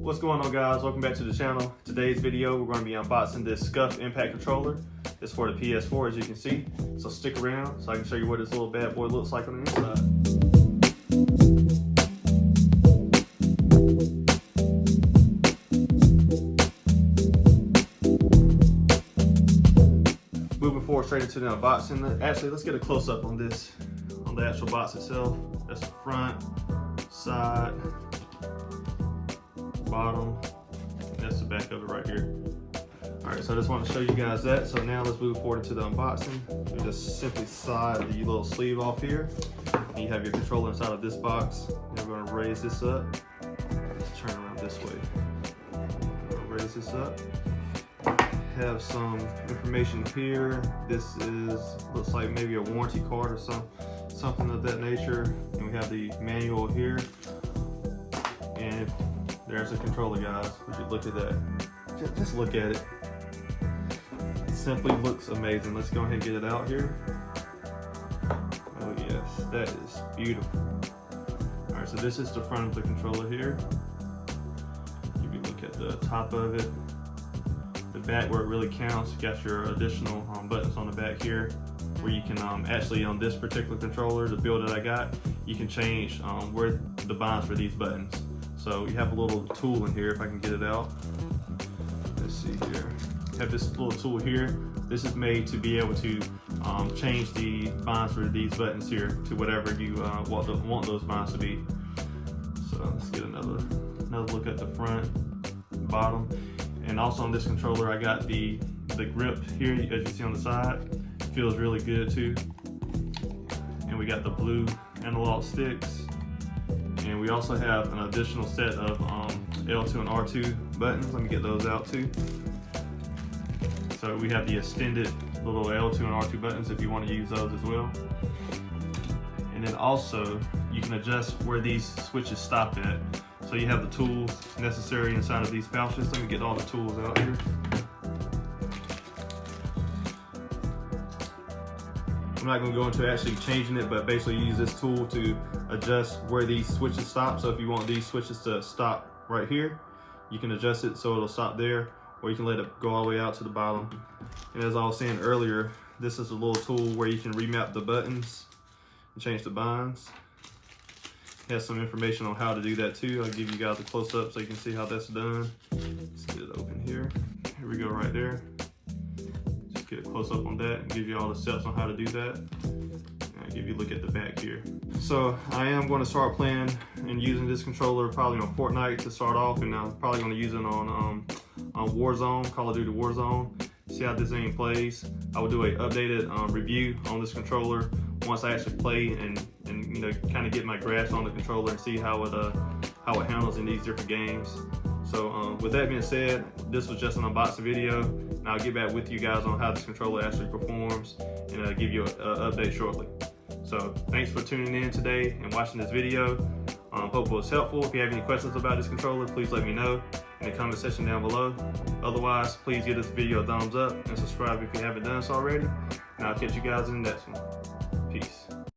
What's going on, guys? Welcome back to the channel. Today's video, we're going to be unboxing this Scuff impact controller. It's for the PS4, as you can see. So stick around so I can show you what this little bad boy looks like on the inside. Moving forward straight into the unboxing. Actually, let's get a close-up on this, on the actual box itself. That's the front, side, bottom, and that's the back of it right here. All right, so I just want to show you guys that. So now let's move forward into the unboxing. You just simply slide the little sleeve off here, and you have your controller inside of this box. Now we're gonna raise this up. Let's turn around this way. Raise this up. Have some information here. This looks like maybe a warranty card or something of that nature. And we have the manual here. And there's the controller, guys. Would you look at that? Just look at it. It simply looks amazing. Let's go ahead and get it out here. Oh yes, that is beautiful. All right, so this is the front of the controller here. If you look at the top of it, the back where it really counts, you got your additional buttons on the back here, where you can actually, on this particular controller, the build that I got, you can change where the binds for these buttons. So you have a little tool in here, if I can get it out. Let's see here. You have this little tool here. This is made to be able to change the binds for these buttons here to whatever you want those binds to be. So let's get another look at the front, bottom. And also on this controller, I got the grip here, as you see on the side. It feels really good too. And we got the blue analog sticks. And we also have an additional set of L2 and R2 buttons. Let me get those out too. So we have the extended little L2 and R2 buttons if you want to use those as well. And then also you can adjust where these switches stop at. So you have the tools necessary inside of these pouches. Let me get all the tools out here. I'm not going to go into actually changing it, but basically use this tool to adjust where these switches stop. So if you want these switches to stop right here, you can adjust it so it'll stop there, or you can let it go all the way out to the bottom. And as I was saying earlier, this is a little tool where you can remap the buttons and change the binds. It has some information on how to do that too. I'll give you guys a close-up so you can see how that's done. Let's get it open here. Here we go right there. Just get a close-up on that and give you all the steps on how to do that. And I'll give you a look at the back here. So I am going to start playing and using this controller probably on Fortnite to start off, and I'm probably going to use it on Warzone, Call of Duty Warzone. See how this thing plays. I will do an updated review on this controller once I actually play and you know, kind of get my grasp on the controller and see how it handles in these different games. So with that being said, this was just an unboxing video, and I'll get back with you guys on how this controller actually performs and give you an update shortly. So thanks for tuning in today and watching this video. Hope it was helpful. If you have any questions about this controller, please let me know in the comment section down below. Otherwise, please give this video a thumbs up and subscribe if you haven't done so already. And I'll catch you guys in the next one.